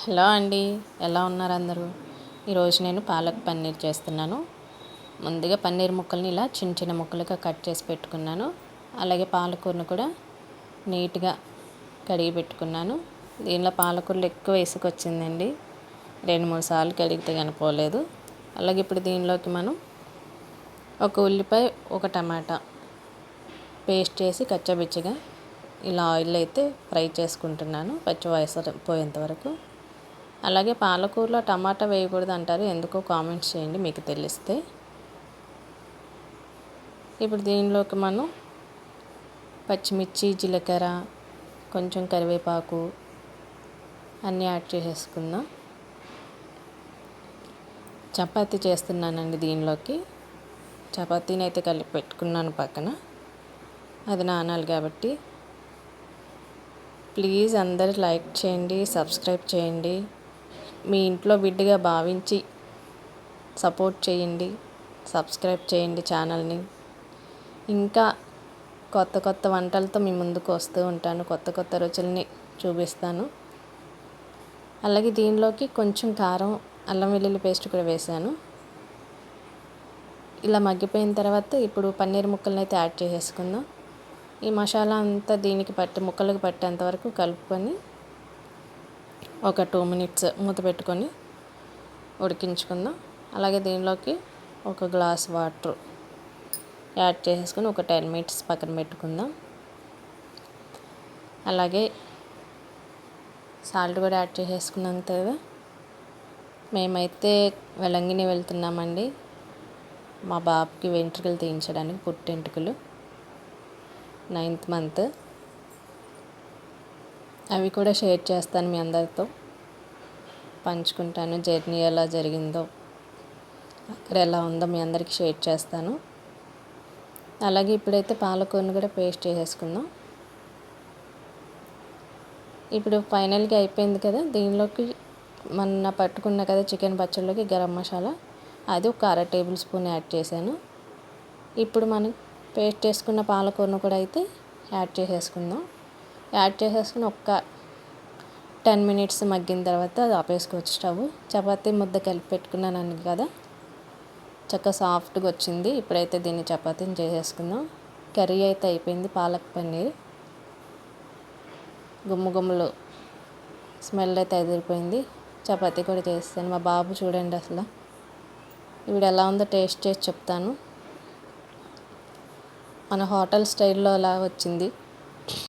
Hello అండి, ఎలా ఉన్నారు అందరూ? ఈరోజు నేను పాలక్ పన్నీర్ చేస్తున్నాను. ముందుగా పన్నీర్ ముక్కల్ని ఇలా చిన్న చిన్న ముక్కలుగా కట్ చేసి పెట్టుకున్నాను. అలాగే పాలకూరను కూడా నీట్గా కడిగి పెట్టుకున్నాను. దీనిలో పాలకూరలు ఎక్కువ ఇసుకొచ్చిందండి, 2-3 సార్లు కడిగితే కనుకోలేదు. అలాగే ఇప్పుడు దీనిలోకి మనం ఒక ఉల్లిపాయ, ఒక టమాటా పేస్ట్ చేసి కచ్చబిచ్చగా ఇలా ఆయిల్ అయితే ఫ్రై చేసుకుంటున్నాను, పచ్చి వాసన పోయేంత వరకు. అలాగే పాలకూరలో టమాటా వేయకూడదు అంటారు, ఎందుకో కామెంట్స్ చేయండి మీకు తెలిస్తే. ఇప్పుడు దీనిలోకి మనం పచ్చిమిర్చి, జీలకర్ర, కొంచెం కరివేపాకు అన్నీ యాడ్ చేసేసుకుందాం. చపాతీ చేస్తున్నానండి దీనిలోకి. చపాతీని అయితే కలిపి పెట్టుకున్నాను పక్కన, అది నానాలి కాబట్టి. ప్లీజ్ అందరూ లైక్ చేయండి, సబ్స్క్రైబ్ చేయండి, మీ ఇంట్లో బిడ్డగా భావించి సపోర్ట్ చేయండి, సబ్స్క్రైబ్ చేయండి ఛానల్ని. ఇంకా కొత్త కొత్త వంటలతో మీ ముందుకు వస్తూ ఉంటాను, కొత్త కొత్త రుచుల్ని చూపిస్తాను. అలాగే దీనిలోకి కొంచెం కారం, అల్లం వెల్లుల్లి పేస్ట్ కూడా వేసాను. ఇలా మగ్గిపోయిన తర్వాత ఇప్పుడు పన్నీర్ ముక్కలను అయితే యాడ్ చేసేసుకుందాం. ఈ మసాలా అంతా దీనికి ముక్కలకు పట్టేంత వరకు కలుపుకొని ఒక 2 minutes మూత పెట్టుకొని ఉడికించుకుందాం. అలాగే దీనిలోకి ఒక గ్లాస్ వాటర్ యాడ్ చేసేసుకొని ఒక 10 minutes పక్కన పెట్టుకుందాం. అలాగే సాల్ట్ కూడా యాడ్ చేసేసుకున్నాం కదా. మేమైతే వెలంగిని వెళ్తున్నామండి, మా బాబుకి వెంట్రుకలు తీయించడానికి, పుట్టెంట్రుకలు 9th month. అవి కూడా షేర్ చేస్తాను, మీ అందరితో పంచుకుంటాను. జర్నీ ఎలా జరిగిందో, అక్కడ ఎలా ఉందో మీ అందరికీ షేర్ చేస్తాను. అలాగే ఇప్పుడైతే పాలకూరను కూడా పేస్ట్ చేసేసుకుందాం. ఇప్పుడు ఫైనల్గా అయిపోయింది కదా. దీనిలోకి మొన్న పట్టుకున్న కదా చికెన్ పచ్చళ్ళలోకి గరం మసాలా, అది ఒక 1/2 tablespoon యాడ్ చేశాను. ఇప్పుడు మనం పేస్ట్ చేసుకున్న పాలకూరను కూడా అయితే యాడ్ చేసేసుకుందాం. యాడ్ చేసేసుకుని ఒక్క 10 minutes మగ్గిన తర్వాత అది ఆపేసుకోవచ్చు స్టవ్. చపాతీ ముద్ద కలిపి పెట్టుకున్నాను కదా, చక్కగా సాఫ్ట్గా వచ్చింది. ఇప్పుడైతే దీన్ని చపాతీని చేసేసుకుందాం. కర్రీ అయితే అయిపోయింది, పాలక్ పన్నీర్ గుమ్ములు స్మెల్ అయితే అదిరిపోయింది. చపాతీ కూడా చేస్తాను. మా బాబు చూడండి అసలు, ఇప్పుడు ఎలా ఉందో టేస్ట్ చేసి చెప్తాను. మన హోటల్ స్టైల్లో అలా వచ్చింది